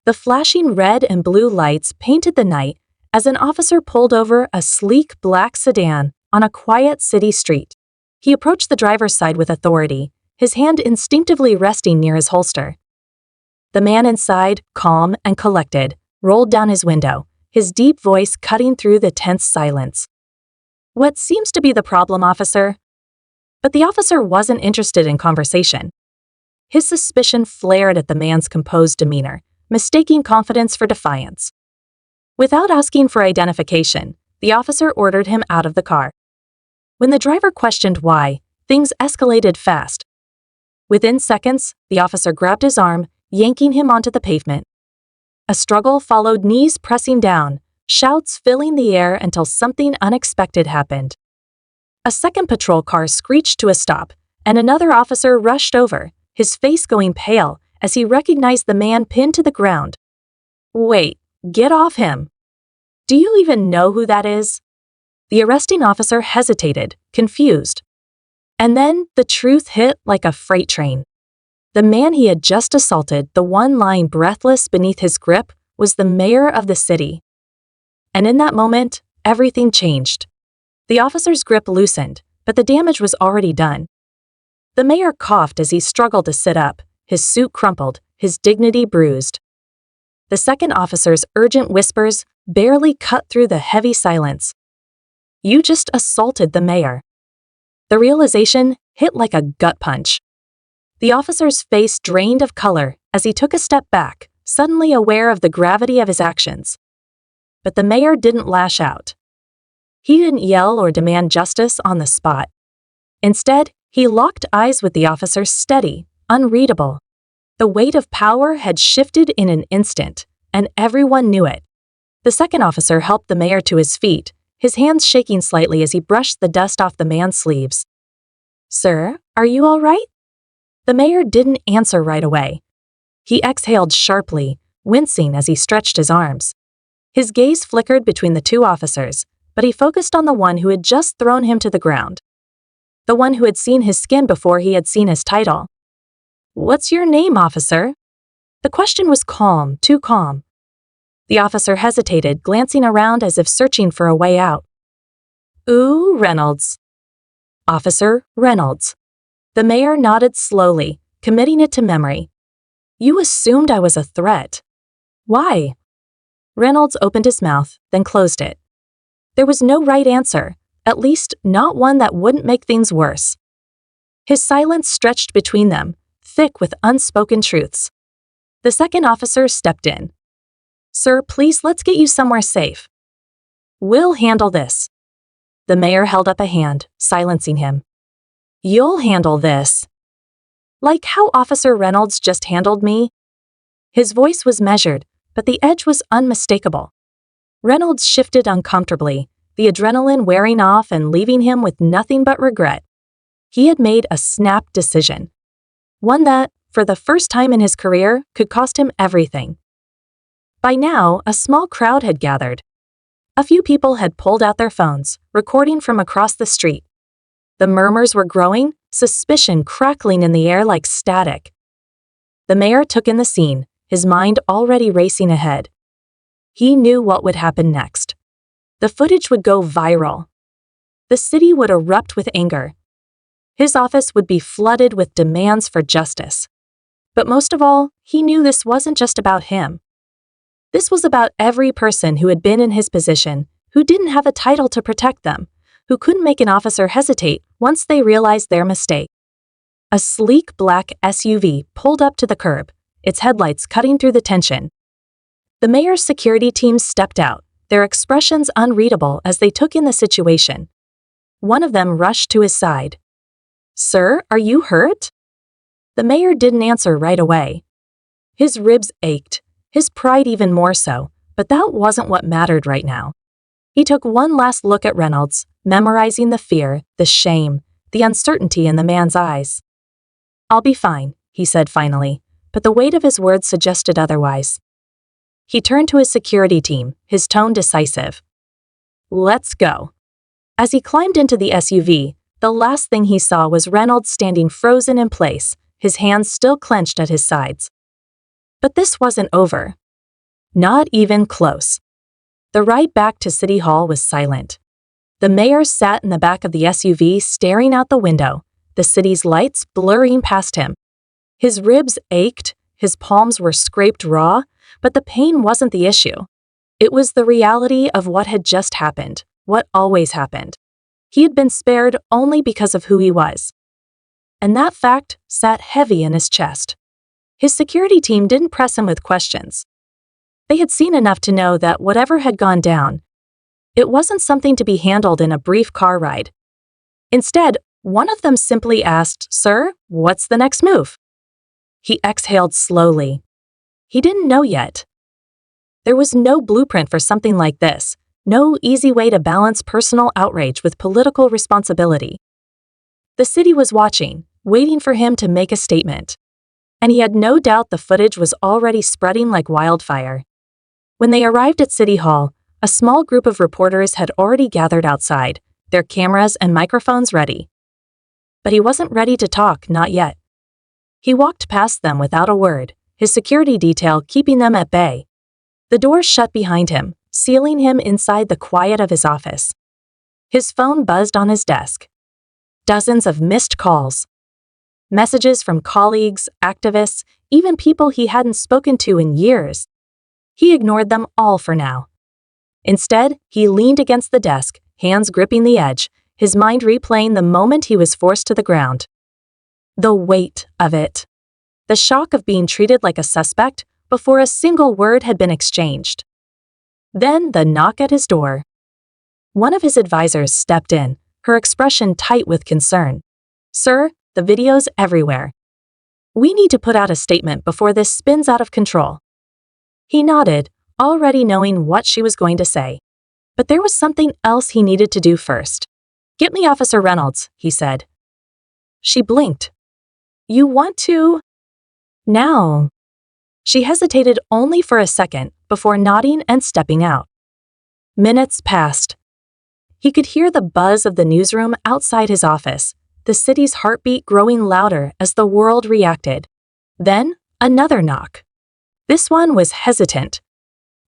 The flashing red and blue lights painted the night as an officer pulled over a sleek black sedan on a quiet city street. He approached the driver's side with authority, his hand instinctively resting near his holster. The man inside, calm and collected, rolled down his window, his deep voice cutting through the tense silence. "What seems to be the problem, officer?" But the officer wasn't interested in conversation. His suspicion flared at the man's composed demeanor, mistaking confidence for defiance. Without asking for identification, the officer ordered him out of the car. When the driver questioned why, things escalated fast. Within seconds, the officer grabbed his arm, yanking him onto the pavement. A struggle followed, knees pressing down, shouts filling the air until something unexpected happened. A second patrol car screeched to a stop, and another officer rushed over, his face going pale as he recognized the man pinned to the ground. "Wait, get off him. Do you even know who that is?" The arresting officer hesitated, confused. And then the truth hit like a freight train. The man he had just assaulted, the one lying breathless beneath his grip, was the mayor of the city. And in that moment, everything changed. The officer's grip loosened, but the damage was already done. The mayor coughed as he struggled to sit up, his suit crumpled, his dignity bruised. The second officer's urgent whispers barely cut through the heavy silence. "You just assaulted the mayor." The realization hit like a gut punch. The officer's face drained of color as he took a step back, suddenly aware of the gravity of his actions. But the mayor didn't lash out. He didn't yell or demand justice on the spot. Instead, he locked eyes with the officer, steady, unreadable. The weight of power had shifted in an instant, and everyone knew it. The second officer helped the mayor to his feet, his hands shaking slightly as he brushed the dust off the man's sleeves. "Sir, are you all right?" The mayor didn't answer right away. He exhaled sharply, wincing as he stretched his arms. His gaze flickered between the two officers, but he focused on the one who had just thrown him to the ground. The one who had seen his skin before he had seen his title. "What's your name, officer?" The question was calm, too calm. The officer hesitated, glancing around as if searching for a way out. "Ooh, Reynolds." "Officer Reynolds." The mayor nodded slowly, committing it to memory. "You assumed I was a threat. Why?" Reynolds opened his mouth, then closed it. There was no right answer, at least not one that wouldn't make things worse. His silence stretched between them, thick with unspoken truths. The second officer stepped in. "Sir, please, let's get you somewhere safe." "We'll handle this." The mayor held up a hand, silencing him. "You'll handle this." "Like how Officer Reynolds just handled me?" His voice was measured, but the edge was unmistakable. Reynolds shifted uncomfortably, the adrenaline wearing off and leaving him with nothing but regret. He had made a snap decision. One that, for the first time in his career, could cost him everything. By now, a small crowd had gathered. A few people had pulled out their phones, recording from across the street. The murmurs were growing, suspicion crackling in the air like static. The mayor took in the scene, his mind already racing ahead. He knew what would happen next. The footage would go viral. The city would erupt with anger. His office would be flooded with demands for justice. But most of all, he knew this wasn't just about him. This was about every person who had been in his position, who didn't have a title to protect them, who couldn't make an officer hesitate once they realized their mistake. A sleek black SUV pulled up to the curb, its headlights cutting through the tension. The mayor's security team stepped out, their expressions unreadable as they took in the situation. One of them rushed to his side. "Sir, are you hurt?" The mayor didn't answer right away. His ribs ached, his pride even more so, but that wasn't what mattered right now. He took one last look at Reynolds, memorizing the fear, the shame, the uncertainty in the man's eyes. "I'll be fine," he said finally, but the weight of his words suggested otherwise. He turned to his security team, his tone decisive. "Let's go." As he climbed into the SUV, the last thing he saw was Reynolds standing frozen in place, his hands still clenched at his sides. But this wasn't over. Not even close. The ride back to City Hall was silent. The mayor sat in the back of the SUV staring out the window, the city's lights blurring past him. His ribs ached, his palms were scraped raw, but the pain wasn't the issue. It was the reality of what had just happened, what always happened. He had been spared only because of who he was. And that fact sat heavy in his chest. His security team didn't press him with questions. They had seen enough to know that whatever had gone down, it wasn't something to be handled in a brief car ride. Instead, one of them simply asked, "Sir, what's the next move?" He exhaled slowly. He didn't know yet. There was no blueprint for something like this, no easy way to balance personal outrage with political responsibility. The city was watching, waiting for him to make a statement. And he had no doubt the footage was already spreading like wildfire. When they arrived at City Hall, a small group of reporters had already gathered outside, their cameras and microphones ready. But he wasn't ready to talk, not yet. He walked past them without a word, his security detail keeping them at bay. The door shut behind him, sealing him inside the quiet of his office. His phone buzzed on his desk. Dozens of missed calls. Messages from colleagues, activists, even people he hadn't spoken to in years. He ignored them all for now. Instead, he leaned against the desk, hands gripping the edge, his mind replaying the moment he was forced to the ground. The weight of it. The shock of being treated like a suspect before a single word had been exchanged. Then the knock at his door. One of his advisors stepped in, her expression tight with concern. "Sir, the video's everywhere. We need to put out a statement before this spins out of control." He nodded, already knowing what she was going to say. But there was something else he needed to do first. "Get me Officer Reynolds," he said. She blinked. "You want to?" "Now." She hesitated only for a second before nodding and stepping out. Minutes passed. He could hear the buzz of the newsroom outside his office, the city's heartbeat growing louder as the world reacted. Then, another knock. This one was hesitant.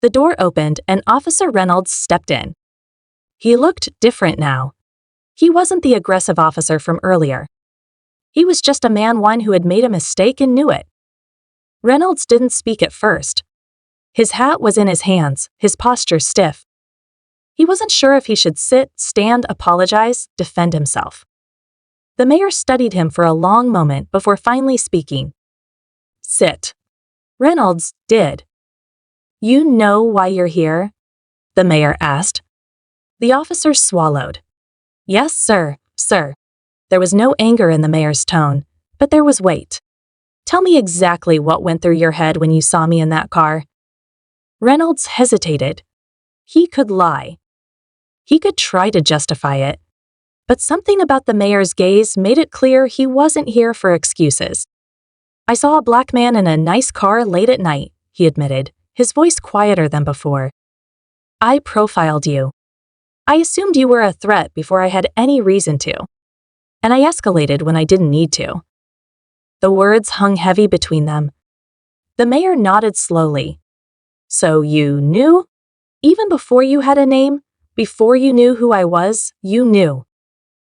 The door opened and Officer Reynolds stepped in. He looked different now. He wasn't the aggressive officer from earlier. He was just a man one who had made a mistake and knew it. Reynolds didn't speak at first. His hat was in his hands, his posture stiff. He wasn't sure if he should sit, stand, apologize, defend himself. The mayor studied him for a long moment before finally speaking. "Sit." Reynolds did. "You know why you're here?" the mayor asked. The officer swallowed. "Yes, sir, sir." There was no anger in the mayor's tone, but there was weight. "Tell me exactly what went through your head when you saw me in that car." Reynolds hesitated. He could lie. He could try to justify it. But something about the mayor's gaze made it clear he wasn't here for excuses. "I saw a black man in a nice car late at night," he admitted, his voice quieter than before. "I profiled you. I assumed you were a threat before I had any reason to. And I escalated when I didn't need to." The words hung heavy between them. The mayor nodded slowly. "So you knew? Even before you had a name? Before you knew who I was, you knew."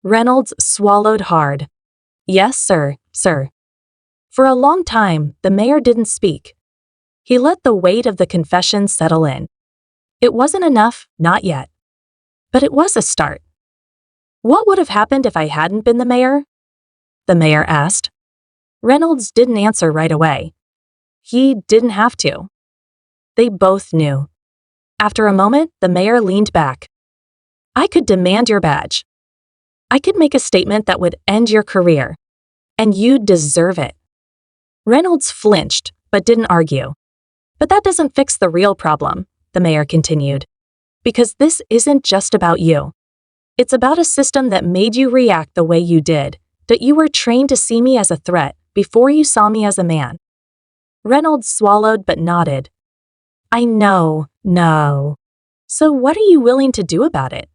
Reynolds swallowed hard. "Yes, sir, sir." For a long time, the mayor didn't speak. He let the weight of the confession settle in. It wasn't enough, not yet. But it was a start. "What would have happened if I hadn't been the mayor?" the mayor asked. Reynolds didn't answer right away. He didn't have to. They both knew. After a moment, the mayor leaned back. "I could demand your badge. I could make a statement that would end your career. And you'd deserve it." Reynolds flinched, but didn't argue. "But that doesn't fix the real problem," the mayor continued. "Because this isn't just about you. It's about a system that made you react the way you did, that you were trained to see me as a threat before you saw me as a man." Reynolds swallowed but nodded. "I know, no. So what are you willing to do about it?"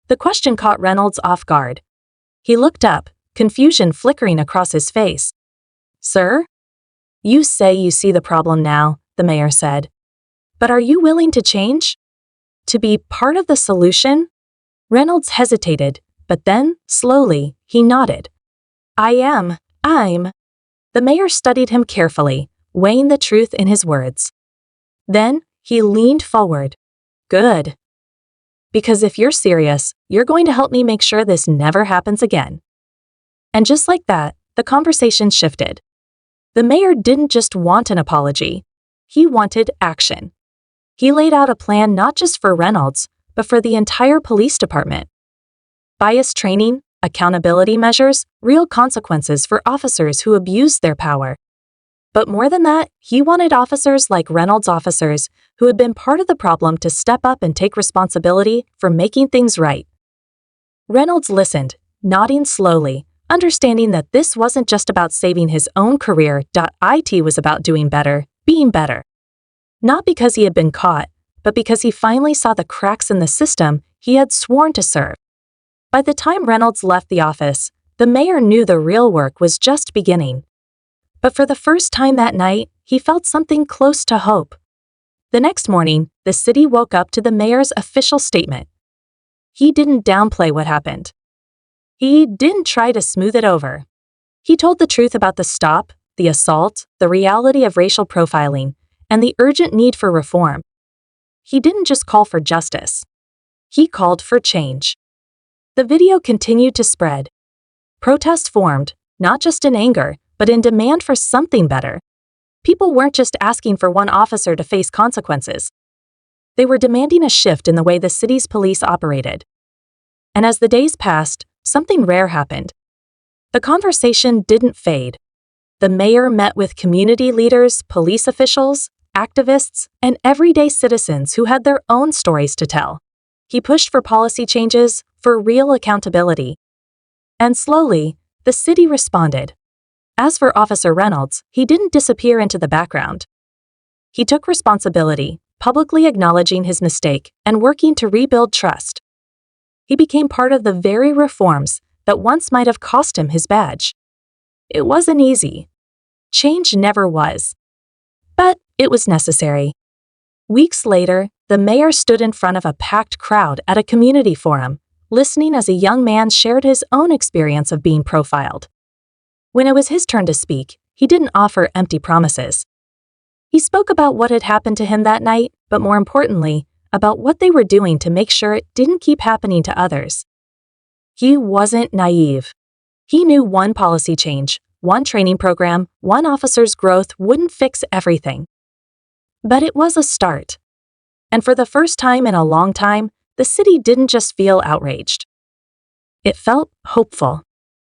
The question caught Reynolds off guard. He looked up, confusion flickering across his face. "Sir?" "You say you see the problem now," the mayor said. But are you willing to change? To be part of the solution? Reynolds hesitated, but then, slowly, he nodded. I'm. The mayor studied him carefully, weighing the truth in his words. Then, he leaned forward. Good. Because if you're serious, you're going to help me make sure this never happens again. And just like that, the conversation shifted. The mayor didn't just want an apology. He wanted action. He laid out a plan not just for Reynolds, but for the entire police department. Bias training, accountability measures, real consequences for officers who abused their power. But more than that, he wanted officers like Reynolds' officers who had been part of the problem to step up and take responsibility for making things right. Reynolds listened, nodding slowly, understanding that this wasn't just about saving his own career. It was about doing better, being better. Not because he had been caught, but because he finally saw the cracks in the system he had sworn to serve. By the time Reynolds left the office, the mayor knew the real work was just beginning. But for the first time that night, he felt something close to hope. The next morning, the city woke up to the mayor's official statement. He didn't downplay what happened. He didn't try to smooth it over. He told the truth about the stop, the assault, the reality of racial profiling, and the urgent need for reform. He didn't just call for justice. He called for change. The video continued to spread. Protests formed, not just in anger, but in demand for something better. People weren't just asking for one officer to face consequences. They were demanding a shift in the way the city's police operated. And as the days passed, something rare happened. The conversation didn't fade. The mayor met with community leaders, police officials, activists, and everyday citizens who had their own stories to tell. He pushed for policy changes, for real accountability. And slowly, the city responded. As for Officer Reynolds, he didn't disappear into the background. He took responsibility, publicly acknowledging his mistake and working to rebuild trust. He became part of the very reforms that once might have cost him his badge. It wasn't easy. Change never was. But it was necessary. Weeks later, the mayor stood in front of a packed crowd at a community forum, listening as a young man shared his own experience of being profiled. When it was his turn to speak, he didn't offer empty promises. He spoke about what had happened to him that night, but more importantly, about what they were doing to make sure it didn't keep happening to others. He wasn't naive. He knew one policy change, one training program, one officer's growth wouldn't fix everything. But it was a start. And for the first time in a long time, the city didn't just feel outraged. It felt hopeful.